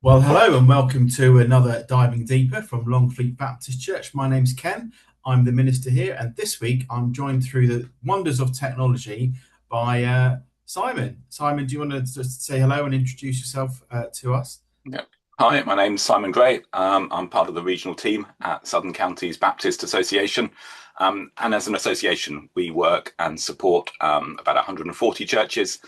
Well, hello and welcome to another Diving Deeper from Longfleet Baptist Church. My name's Ken. I'm the minister here, and this week I'm joined through the wonders of technology by Simon. Simon, do you want to just say hello and introduce yourself to us? Yep. Hi, my name's Simon Gray. I'm part of the regional team at Southern Counties Baptist Association. And as an association, we work and support about 140 churches.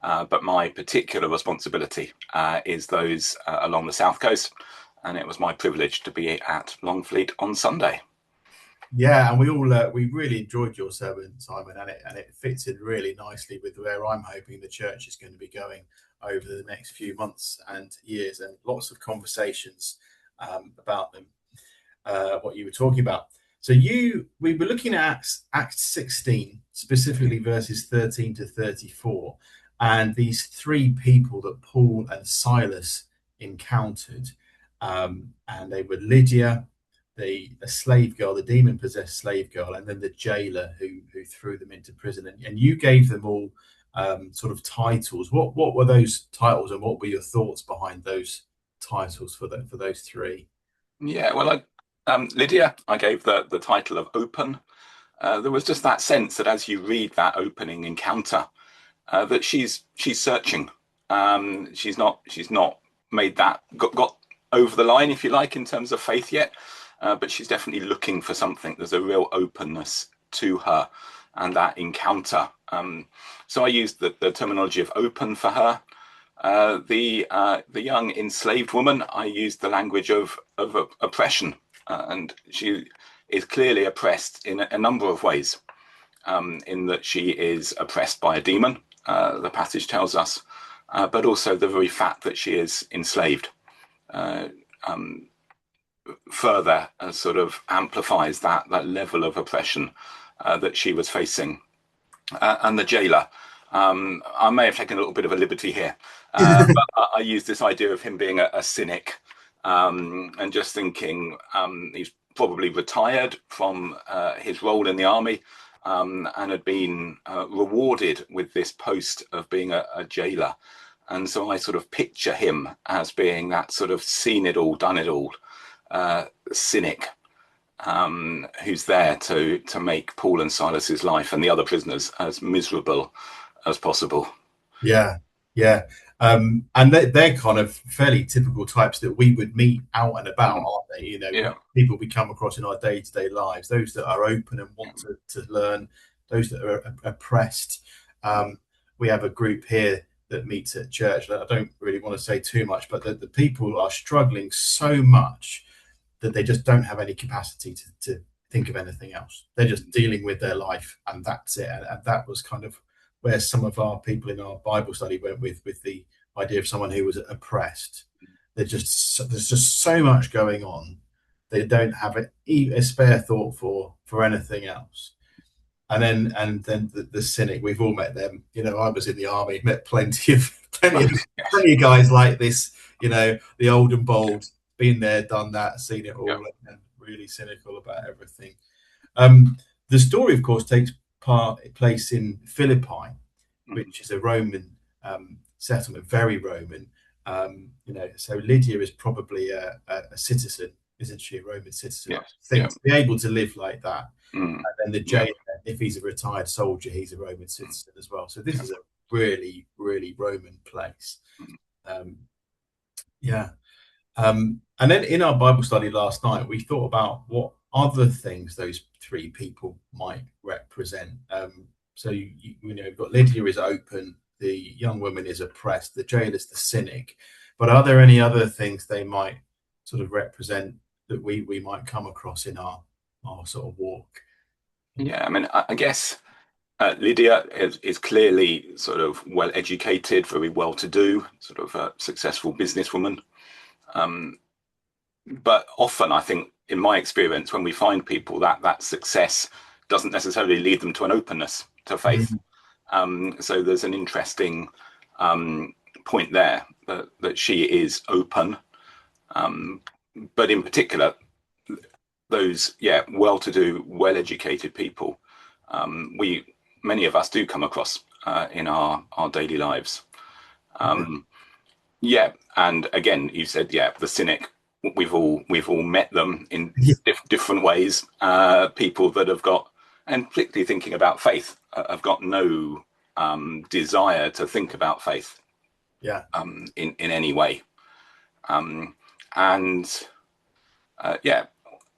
But my particular responsibility is those along the South Coast. And it was my privilege to be at Longfleet on Sunday. Yeah, and we really enjoyed your sermon, Simon, and it fits in really nicely with where I'm hoping the church is going to be going over the next few months and years, and lots of conversations about them. What you were talking about. So we were looking at Acts 16, specifically verses 13 to 34, and these three people that Paul and Silas encountered, and they were Lydia, the slave girl, the demon-possessed slave girl, and then the jailer who threw them into prison. And you gave them all sort of titles. What were those titles, and what were your thoughts behind those titles for those three? Yeah, well, Lydia, I gave the title of Open. There was just that sense that as you read that opening encounter, that she's searching. She's not made that got over the line, if you like, in terms of faith yet, but she's definitely looking for something. There's a real openness to her and that encounter. So I used the terminology of open for her. The young enslaved woman, I used the language of oppression, and she is clearly oppressed in a number of ways. In that she is oppressed by a demon, the passage tells us, but also the very fact that she is enslaved further sort of amplifies that level of oppression that she was facing. And the jailer, I may have taken a little bit of a liberty here, but I used this idea of him being a cynic, and just thinking he's probably retired from his role in the army, and had been rewarded with this post of being a jailer. And so I sort of picture him as being that sort of seen it all, done it all cynic, who's there to make Paul and Silas's life and the other prisoners as miserable as possible. Yeah, yeah. And they're kind of fairly typical types that we would meet out and about, Mm. aren't they? Yeah. People we come across in our day-to-day lives, those that are open and want to learn, those that are oppressed. We have a group here that meets at church that I don't really want to say too much, but the people are struggling so much that they just don't have any capacity to think of anything else. They're just dealing with their life, and that's it. And that was kind of where some of our people in our Bible study went with the idea of someone who was oppressed. There's just so much going on. They don't have a spare thought for anything else. And then the cynic. We've all met them. I was in the army, met plenty of plenty of Yes. plenty of guys like this. The old and bold, been there, done that, seen it Yeah. all, and really cynical about everything. The story, of course, takes place in Philippi, Mm. which is a Roman settlement, very Roman. So Lydia is probably a citizen, isn't she? A Roman citizen. I Yes. think Yeah. to be able to live like that, Mm. and then the Yeah. jailer, if he's a retired soldier, he's a Roman Mm. citizen as well. So this Yeah. is a really, really Roman place. Mm. Um, yeah. And then in our Bible study last night, we thought about what other things those three people might represent. So you've got Lydia is open, the young woman is oppressed, the jailer is the cynic. But are there any other things they might sort of represent that we might come across in our sort of walk? Yeah. I mean, I guess Lydia is clearly sort of well educated, very well to do, sort of a successful businesswoman. Um, but often, I think, in my experience, when we find people that success doesn't necessarily lead them to an openness to faith. Mm. So there's an interesting um, point there that she is open, um, but in particular, those well-to-do, well-educated people, we many of us do come across in our daily lives. Yeah. Um, Yeah, and again, you said, yeah, the cynic. We've all met them in Yeah, different ways. People that have got, and particularly thinking about faith, have got no desire to think about faith yeah, in any way. Um, and yeah,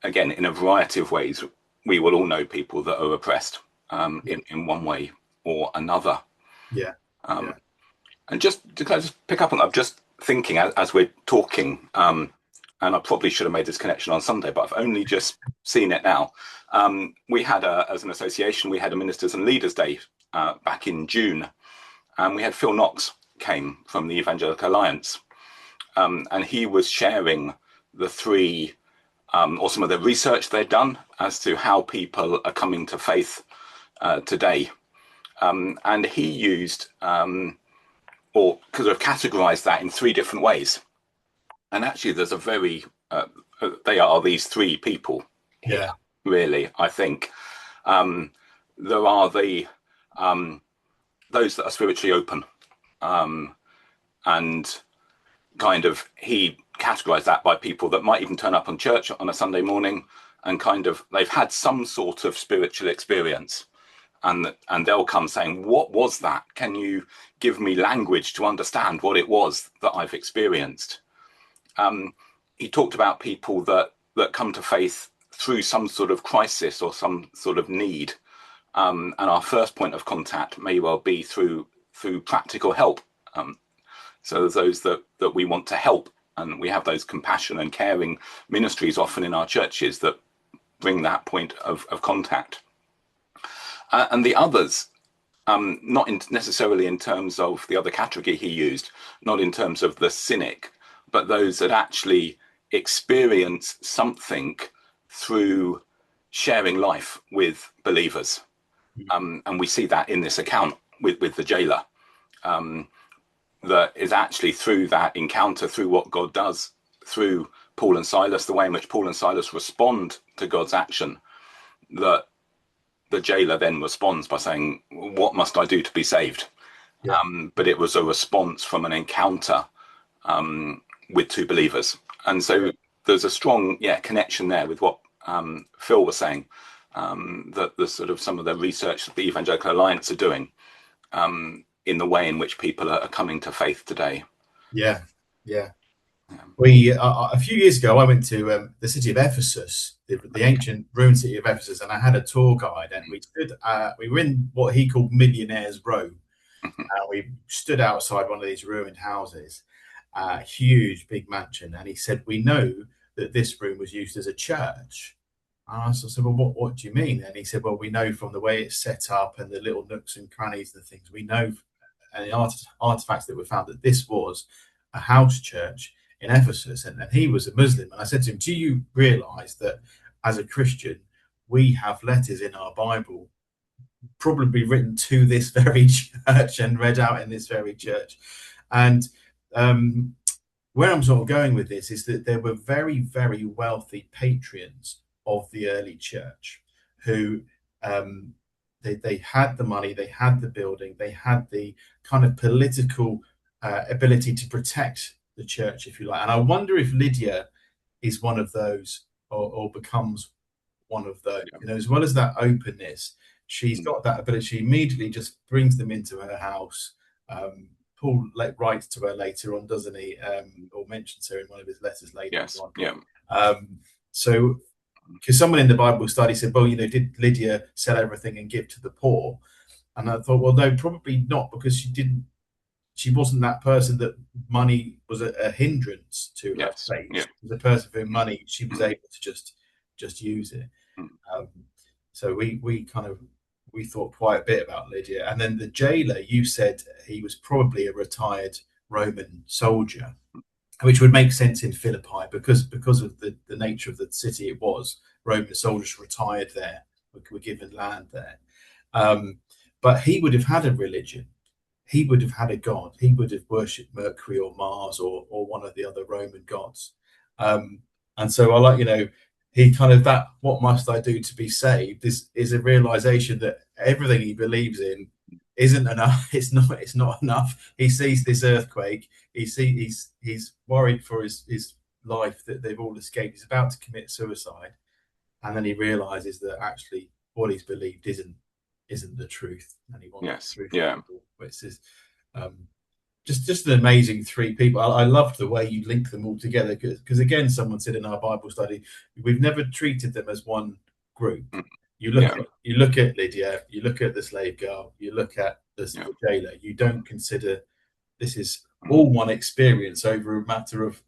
again, in a variety of ways, we will all know people that are oppressed in one way or another. yeah, Um, yeah, and just to kind of just pick up on that, I'm just thinking as we're talking, and I probably should have made this connection on Sunday, but I've only just seen it now. We had, as an association, we had a Ministers and Leaders Day back in June, and we had Phil Knox came from the Evangelical Alliance, and he was sharing the three, or some of the research they'd done as to how people are coming to faith today. And he used, or could have categorized that in three different ways. And actually, there's a very, they are these three people here, yeah, really, I think. There are those that are spiritually open. And kind of, he categorized that by people that might even turn up on church on a Sunday morning and kind of, they've had some sort of spiritual experience. And they'll come saying, what was that? Can you give me language to understand what it was that I've experienced? He talked about people that come to faith through some sort of crisis or some sort of need. And our first point of contact may well be through practical help. So those that we want to help, and we have those compassion and caring ministries often in our churches that bring that point of contact. And the others, not necessarily in terms of the other category he used, not in terms of the cynic, but those that actually experience something through sharing life with believers. And we see that in this account with the jailer, that is actually through that encounter, through what God does, through Paul and Silas, the way in which Paul and Silas respond to God's action, that the jailer then responds by saying, what must I do to be saved? yeah, But it was a response from an encounter with two believers. And so there's a strong connection there with what Phil was saying, that the sort of some of the research that the Evangelical Alliance are doing in the way in which people are coming to faith today. yeah, yeah. We a few years ago, I went to the city of Ephesus, the ancient ruined city of Ephesus, and I had a tour guide, and we stood. We were in what he called Millionaires Row. We stood outside one of these ruined houses, huge, big mansion, and he said, "We know that this room was used as a church." And I said, "Well, what do you mean?" And he said, "Well, we know from the way it's set up and the little nooks and crannies and things. We know, and the artifacts that were found that this was a house church in Ephesus." And he was a Muslim. And I said to him, "Do you realize that as a Christian, we have letters in our Bible probably written to this very church and read out in this very church?" And where I'm sort of going with this is that there were very, very wealthy patrons of the early church who they had the money, they had the building, they had the kind of political ability to protect the church, if you like. And I wonder if Lydia is one of those, or becomes one of those. Yeah. You know, as well as that openness, she's got that ability. She immediately just brings them into her house. Paul writes to her later on, doesn't he? Or mentions her in one of his letters later Yes. on. Yeah. So, because someone in the Bible study said, "Well, you know, did Lydia sell everything and give to the poor?" And I thought, well, no, probably not, because she didn't. She wasn't that person that money was a hindrance to her Yes. faith. Yeah. She was a person for money, she was able to just use it. Um, so we kind of we thought quite a bit about Lydia. And then the jailer, you said he was probably a retired Roman soldier, which would make sense in Philippi because of the nature of the city it was. Roman soldiers retired there, were given land there. But he would have had a religion. He would have had a god. He would have worshipped Mercury or Mars or one of the other Roman gods. And so I like, you know, he kind of that, what must I do to be saved, is a realization that everything he believes in isn't enough. It's not enough. He sees this earthquake. He's worried for his life, that they've all escaped. He's about to commit suicide, and then he realizes that actually what he's believed isn't the truth, and he wants the Yes. truth. Yeah. Which is um, just an amazing three people. I loved the way you link them all together, because again, someone said in our Bible study, we've never treated them as one group. Mm. You Yeah. look at Lydia, you look at the slave girl, you look at Yeah. the jailer. You don't consider this is Mm. all one experience over a matter of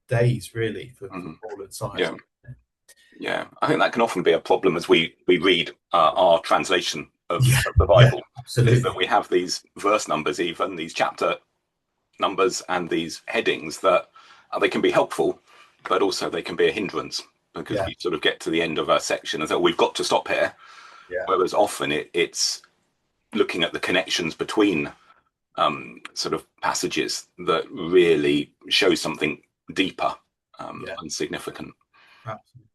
days, really, for Mm. Paul and Silas. Yeah. Yeah, I think that can often be a problem as we read our translation Yeah, of the yeah, Bible, is that absolutely. we have these verse numbers, even these chapter numbers, and these headings that they can be helpful, but also they can be a hindrance, because Yeah, we sort of get to the end of a section and say, we've got to stop here. yeah, Whereas often it's looking at the connections between sort of passages that really show something deeper yeah, and significant. absolutely.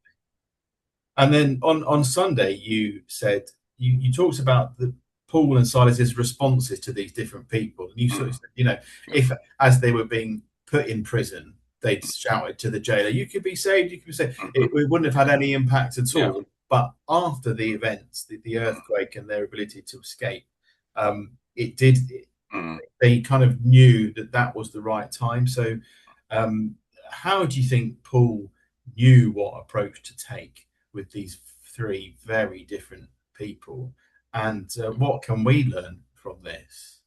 And then on Sunday, you said you talked about the Paul and Silas's responses to these different people, and you sort of Mm. said, if as they were being put in prison, they'd shouted to the jailer, "You could be saved, you could be saved." Mm-hmm. It wouldn't have had any impact at Yeah. all. But after the events, the earthquake and their ability to escape, it did. Mm. They kind of knew that that was the right time. So, um, how do you think Paul knew what approach to take with these three very different people, and what can we learn from this?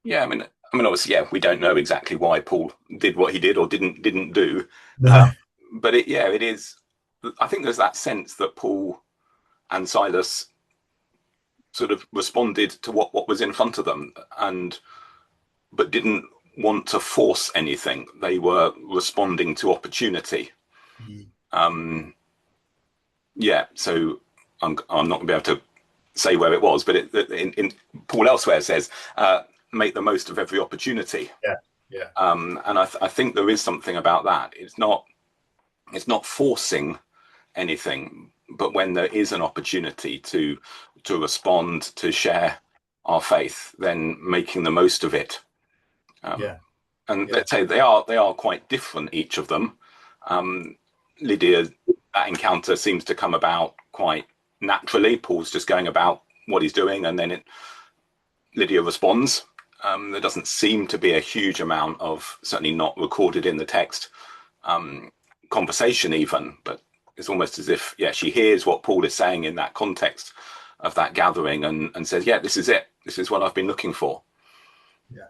Yeah, obviously, yeah, we don't know exactly why Paul did what he did or didn't do, No, but it is. I think there's that sense that Paul and Silas sort of responded to what was in front of them, and but didn't want to force anything. They were responding to opportunity. Um, yeah, so I'm not going to be able to say where it was, but in Paul elsewhere says, make the most of every opportunity. yeah, yeah, And I think there is something about that. It's not forcing anything, but when there is an opportunity to respond, to share our faith, then making the most of it. Um, yeah, and yeah, let's say they are quite different, each of them. Um, Lydia, that encounter seems to come about quite naturally. Paul's just going about what he's doing, and then Lydia responds. There doesn't seem to be a huge amount of, certainly not recorded in the text, conversation even, but it's almost as if, yeah, she hears what Paul is saying in that context of that gathering, and says, yeah, this is it. This is what I've been looking for. yeah,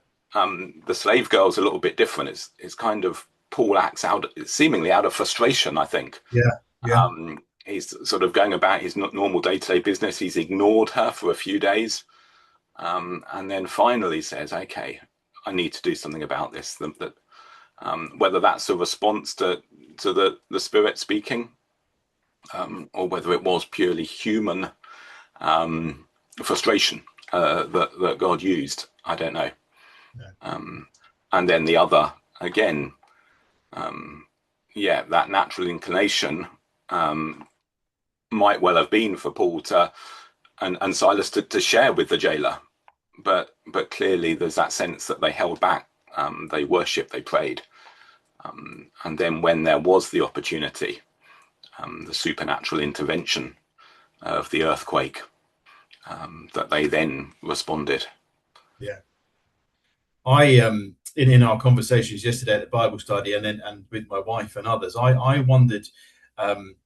The slave girl's a little bit different. It's kind of Paul acts out, seemingly out of frustration, I think. yeah, yeah, He's sort of going about his normal day-to-day business. He's ignored her for a few days. And then finally says, okay, I need to do something about this. Whether that's a response to the Spirit speaking, or whether it was purely human frustration that God used, I don't know. yeah, And then the other, again, yeah, that natural inclination might well have been for Paul and Silas to share with the jailer, but clearly there's that sense that they held back. They worshipped, they prayed, and then when there was the opportunity, the supernatural intervention of the earthquake, that they then responded. yeah. I in our conversations yesterday at the Bible study, and with my wife and others, I wondered, um,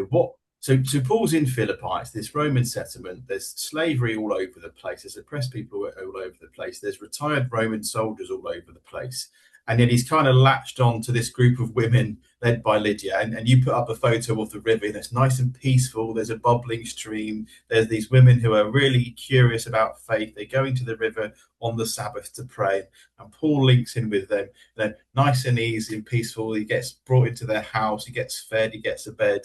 what. So Paul's in Philippi. It's this Roman settlement. There's slavery all over the place. There's oppressed people all over the place. There's retired Roman soldiers all over the place. And yet he's kind of latched on to this group of women led by Lydia. And you put up a photo of the river that's nice and peaceful. There's a bubbling stream. There's these women who are really curious about faith. They go into the river on the Sabbath to pray. And Paul links in with them. They're nice and easy and peaceful. He gets brought into their house. He gets fed. He gets a bed.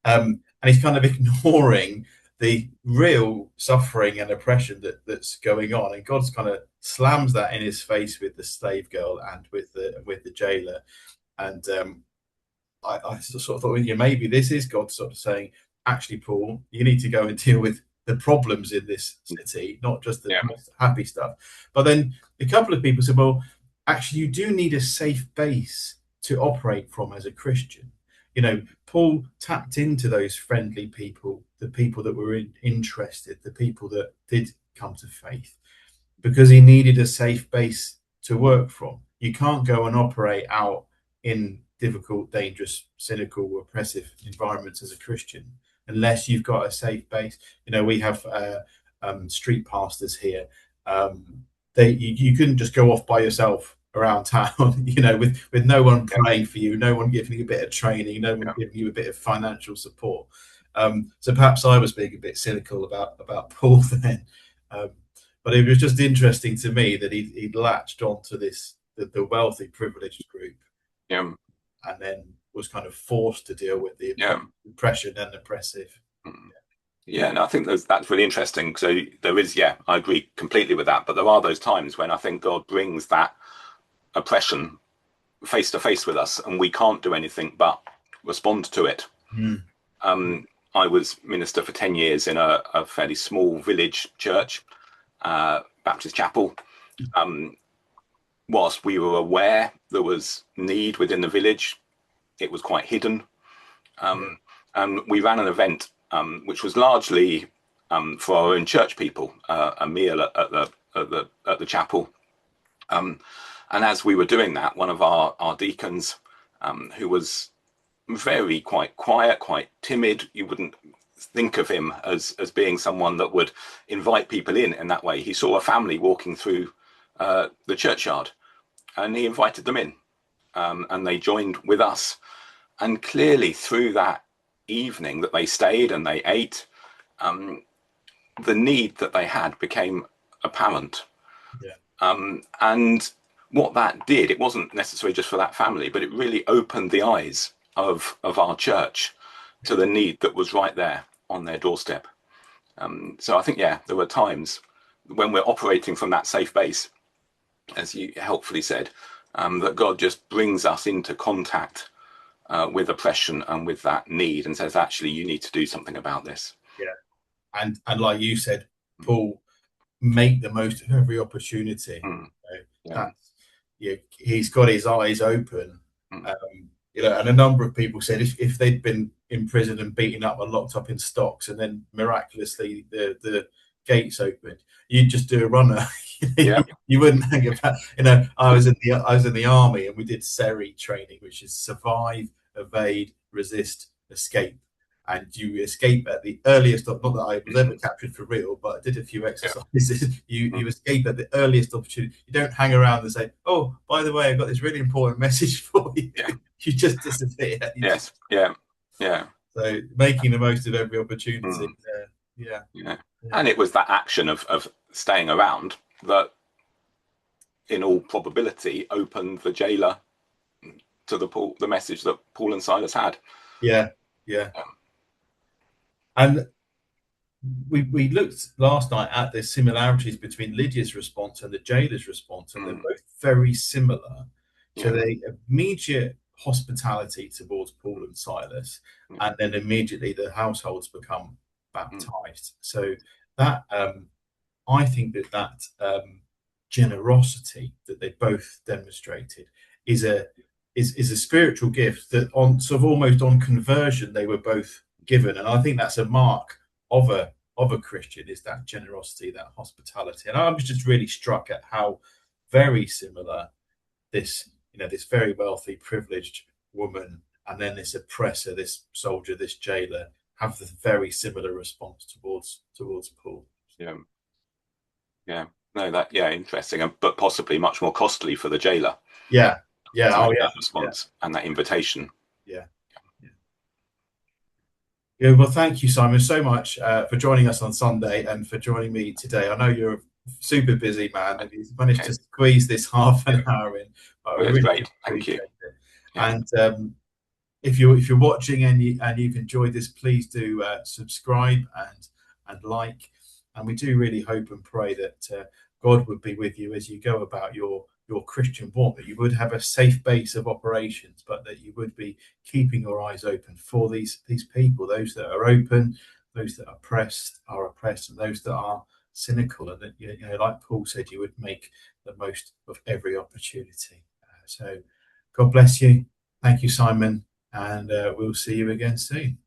And he's kind of ignoring the real suffering and oppression that's going on, and God's kind of slams that in his face with the slave girl and with the jailer. And I sort of thought, yeah, maybe this is God sort of saying, actually, Paul, you need to go and deal with the problems in this city, not just the Yeah. happy stuff. But then a couple of people said, well, actually, you do need a safe base to operate from as a Christian. Paul tapped into those friendly people, the people that were interested, the people that did come to faith, because he needed a safe base to work from. You can't go and operate out in difficult, dangerous, cynical, oppressive environments as a Christian unless you've got a safe base. We have street pastors here. You couldn't just go off by yourself around town, with no one praying for you, no one giving you a bit of training, no one giving you a bit of financial support. So perhaps I was being a bit cynical about Paul then. But it was just interesting to me that he'd latched onto the wealthy, privileged group, and then was kind of forced to deal with the oppression and oppressive. Yeah, and I think that's really interesting. So there is, I agree completely with that. But there are those times when I think God brings that oppression face to face with us, and we can't do anything but respond to it. I was minister for 10 years in a fairly small village church, Baptist chapel. Whilst we were aware there was need within the village, it was quite hidden. And we ran an event which was largely for our own church people, a meal at the chapel. And as we were doing that, one of our deacons, who was quite quiet, quite timid, you wouldn't think of him as being someone that would invite people in that way. He saw a family walking through the churchyard, and he invited them in, and they joined with us. And clearly through that evening that they stayed and they ate, the need that they had became apparent. And what that did, it wasn't necessarily just for that family, but it really opened the eyes of our church to the need that was right there on their doorstep. So I think, there were times when we're operating from that safe base, as you helpfully said, that God just brings us into contact with oppression and with that need and says, actually, you need to do something about this. And like you said, Paul, make the most of every opportunity. He's got his eyes open. And a number of people said if they'd been imprisoned and beaten up and locked up in stocks, and then miraculously the gates opened, you'd just do a runner. You wouldn't hang about. I was in the army, and we did SERI training, which is survive, evade, resist, escape. And you escape at the earliest, not that I was ever captured for real, but I did a few exercises. You escape at the earliest opportunity. You don't hang around and say, oh, by the way, I've got this really important message for you. You just disappear. So making the most of every opportunity. And it was that action of staying around that, in all probability, opened the jailer to the message that Paul and Silas had. And we looked last night at the similarities between Lydia's response and the jailer's response, and they're both very similar to the immediate hospitality towards Paul and Silas, and then immediately the households become baptized. So that I think that generosity that they both demonstrated is a spiritual gift that on sort of almost on conversion they were both given, and I think that's a mark of a Christian, is that generosity, that hospitality. And I was just really struck at how very similar this very wealthy, privileged woman, and then this oppressor, this soldier, this jailer, have the very similar response towards Paul. Interesting, but possibly much more costly for the jailer. That response and that invitation. Well, thank you, Simon, so much for joining us on Sunday and for joining me today. I know you're a super busy man, and you've managed to squeeze this half an hour in. But really great. Thank you. And if you're watching and you've enjoyed this, please do subscribe and like. And we do really hope and pray that God would be with you as you go about your Christian walk, that you would have a safe base of operations, but that you would be keeping your eyes open for these people, those that are open, those that are oppressed, and those that are cynical, and that, like Paul said, you would make the most of every opportunity. So God bless you. Thank you, Simon, and we'll see you again soon.